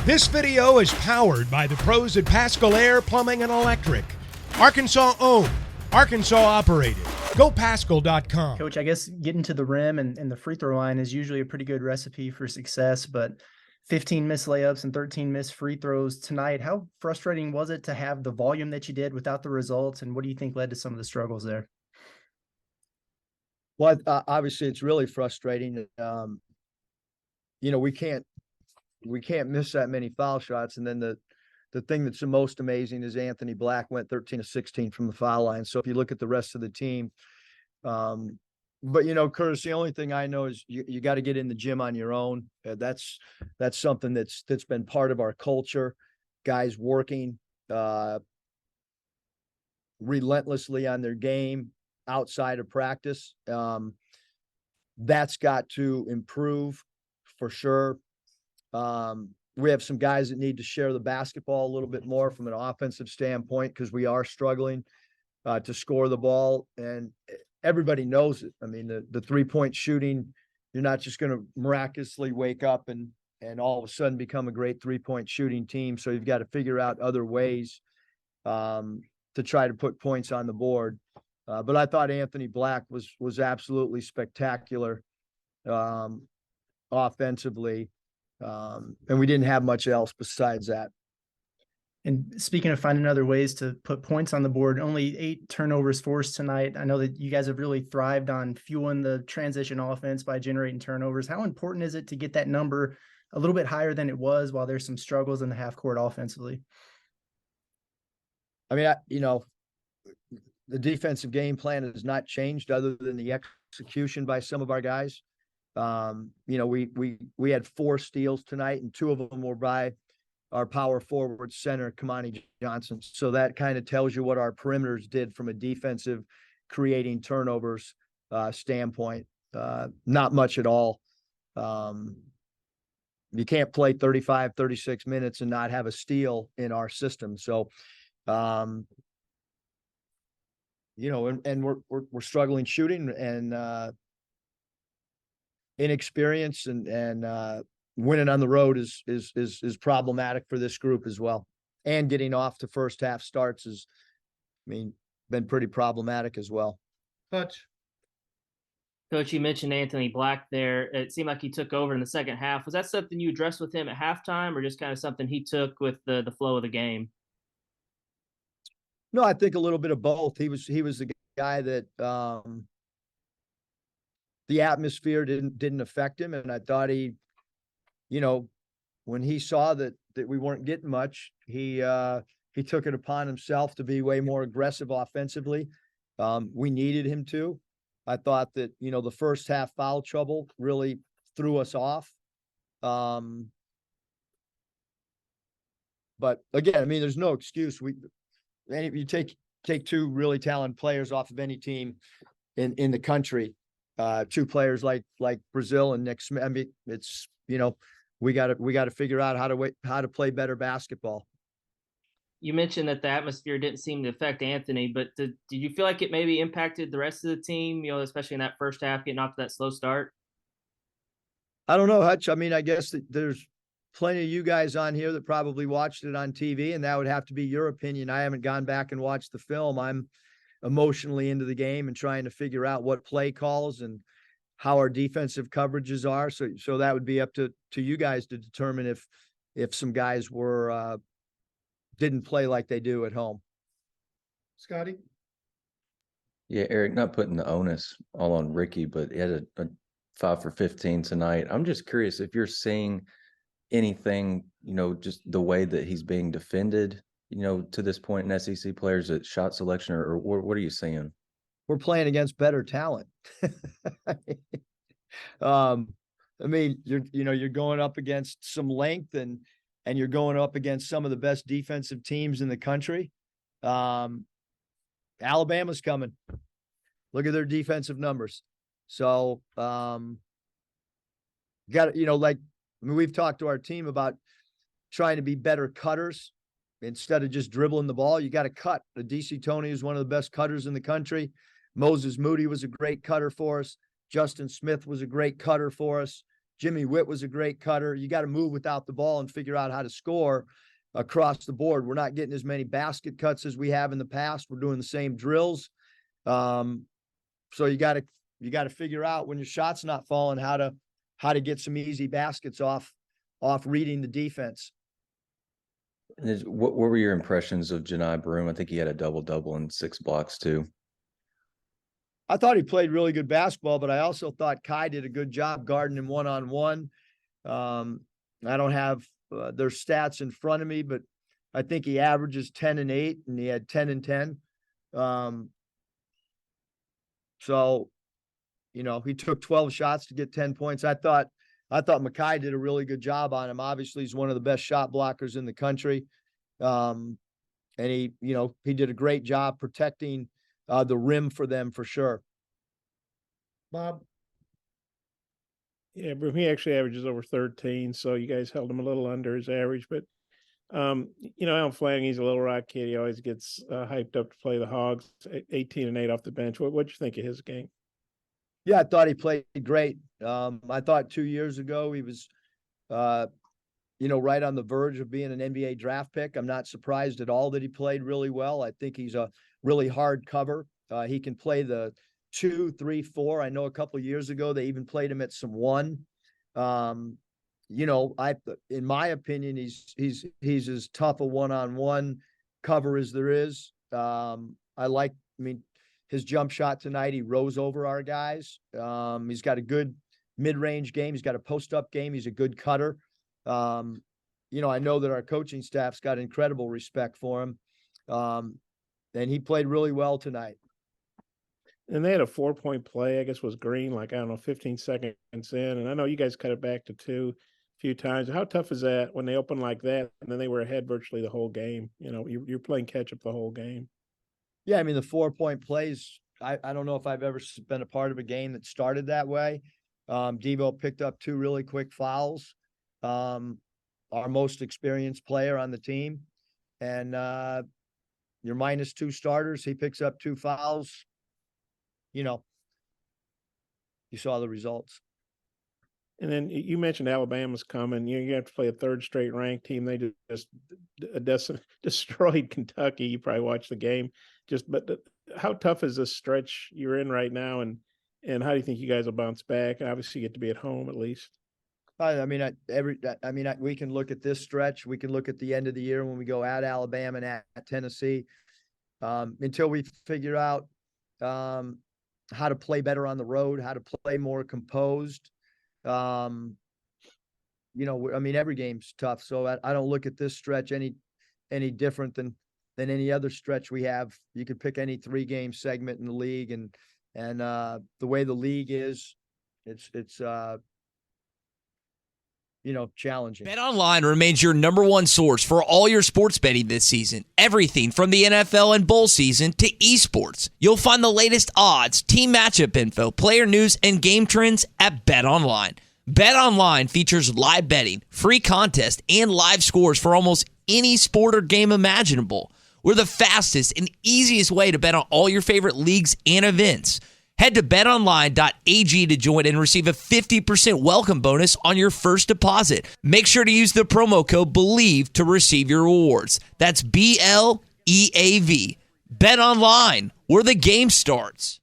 This video is powered by the pros at Pascal Air Plumbing and Electric. Arkansas owned, Arkansas operated. GoPascal.com. Coach, I guess getting to the rim and the free throw line is usually a pretty good recipe for success, but 15 missed layups and 13 missed free throws tonight. How frustrating was it to have the volume that you did without the results, and what do you think led to some of the struggles there? Well, obviously it's really frustrating. We can't miss that many foul shots. And then the thing that's the most amazing is Anthony Black went 13 of 16 from the foul line. So if you look at the rest of the team, but Curtis, the only thing I know is you got to get in the gym on your own. That's something that's been part of our culture. Guys working relentlessly on their game outside of practice. That's got to improve for sure. We have some guys that need to share the basketball a little bit more from an offensive standpoint, because we are struggling to score the ball, and everybody knows it. I mean, the 3-point shooting, you're not just going to miraculously wake up and all of a sudden become a great 3-point shooting team. So you've got to figure out other ways to try to put points on the board. But I thought Anthony Black was absolutely spectacular offensively. And we didn't have much else besides that. And speaking of finding other ways to put points on the board, only 8 turnovers forced tonight. I know that you guys have really thrived on fueling the transition offense by generating turnovers. How important is it to get that number a little bit higher than it was while there's some struggles in the half court offensively? I mean, the defensive game plan has not changed other than the execution by some of our guys. We had 4 steals tonight, and 2 of them were by our power forward center, Kamani Johnson. So that kind of tells you what our perimeters did from a defensive creating turnovers standpoint. Not much at all. You can't play 35, 36 minutes and not have a steal in our system. So, and we're struggling shooting, and inexperience and winning on the road is problematic for this group as well. And getting off to first half starts been pretty problematic as well. Coach, you mentioned Anthony Black there. It seemed like he took over in the second half. Was that something you addressed with him at halftime, or just kind of something he took with the flow of the game? No, I think a little bit of both. He was the guy that the atmosphere didn't affect him, and I thought he, when he saw that we weren't getting much, he took it upon himself to be way more aggressive offensively. We needed him to. I thought that the first half foul trouble really threw us off. But again, I mean, there's no excuse. You take 2 really talented players off of any team in the country. 2 players like Brazil and Nick Smith. I mean, it's we got to figure out how to play better basketball. You mentioned that the atmosphere didn't seem to affect Anthony, but did you feel like it maybe impacted the rest of the team? Especially in that first half, getting off to that slow start. I don't know, Hutch. I mean, I guess there's plenty of you guys on here that probably watched it on TV, and that would have to be your opinion. I haven't gone back and watched the film. I'm emotionally into the game and trying to figure out what play calls and how our defensive coverages are. So that would be up to you guys to determine if some guys didn't play like they do at home. Scotty? Yeah, Eric, not putting the onus all on Ricky, but he had a 5 for 15 tonight. I'm just curious if you're seeing anything, just the way that he's being defended, to this point in SEC players at shot selection, or what are you seeing? We're playing against better talent. I mean, you're going up against some length and you're going up against some of the best defensive teams in the country. Alabama's coming. Look at their defensive numbers. So, we've talked to our team about trying to be better cutters instead of just dribbling the ball. You got to cut. DC Tony is one of the best cutters in the country. Moses Moody was a great cutter for us. Justin Smith was a great cutter for us. Jimmy Witt was a great cutter. You got to move without the ball and figure out how to score across the board. We're not getting as many basket cuts as we have in the past. We're doing the same drills. So you got to figure out when your shot's not falling, how to get some easy baskets off reading the defense. And what were your impressions of Janai Broom? I think he had a double-double and 6 blocks too. I thought he played really good basketball, but I also thought Kai did a good job guarding him one-on-one. I don't have their stats in front of me, but I think he averages 10 and 8, and he had 10 and 10. So, he took 12 shots to get 10 points. I thought Makai did a really good job on him. Obviously, he's one of the best shot blockers in the country. And he did a great job protecting the rim for them for sure. Bob, Yeah, but he actually averages over 13, so you guys held him a little under his average. But, Alan Flanagan, he's a Little Rock kid. He always gets hyped up to play the Hogs, 18 and 8 off the bench. What'd you think of his game? Yeah, I thought he played great. I thought 2 years ago he was, right on the verge of being an NBA draft pick. I'm not surprised at all that he played really well. I think he's a really hard cover. He can play the 2, 3, 4. I know a couple of years ago they even played him at some 1. In my opinion, he's as tough a one-on-one cover as there is. His jump shot tonight, he rose over our guys. He's got a good mid-range game. He's got a post-up game. He's a good cutter. I know that our coaching staff's got incredible respect for him. And he played really well tonight. And they had a 4-point play, I guess was green, 15 seconds in. And I know you guys cut it back to 2 a few times. How tough is that when they open like that and then they were ahead virtually the whole game? You're playing catch up the whole game. Yeah, the 4-point plays, I don't know if I've ever been a part of a game that started that way. Devo picked up 2 really quick fouls, our most experienced player on the team. And your -2 starters, he picks up 2 fouls. You saw the results. And then you mentioned Alabama's coming. You have to play a 3rd straight ranked team. They just destroyed Kentucky. You probably watched the game. But how tough is this stretch you're in right now, and how do you think you guys will bounce back? Obviously, you get to be at home at least. We can look at this stretch. We can look at the end of the year when we go at Alabama and at Tennessee. Until we figure out how to play better on the road, how to play more composed. Every game's tough. So I don't look at this stretch any different than any other stretch we have. You could pick any 3-game segment in the league, and the way the league is, it's challenging. BetOnline remains your #1 source for all your sports betting this season. Everything from the NFL and bowl season to esports. You'll find the latest odds, team matchup info, player news, and game trends at BetOnline. BetOnline features live betting, free contests, and live scores for almost any sport or game imaginable. We're the fastest and easiest way to bet on all your favorite leagues and events. Head to betonline.ag to join and receive a 50% welcome bonus on your first deposit. Make sure to use the promo code BELIEVE to receive your rewards. That's BLEAV. BetOnline, where the game starts.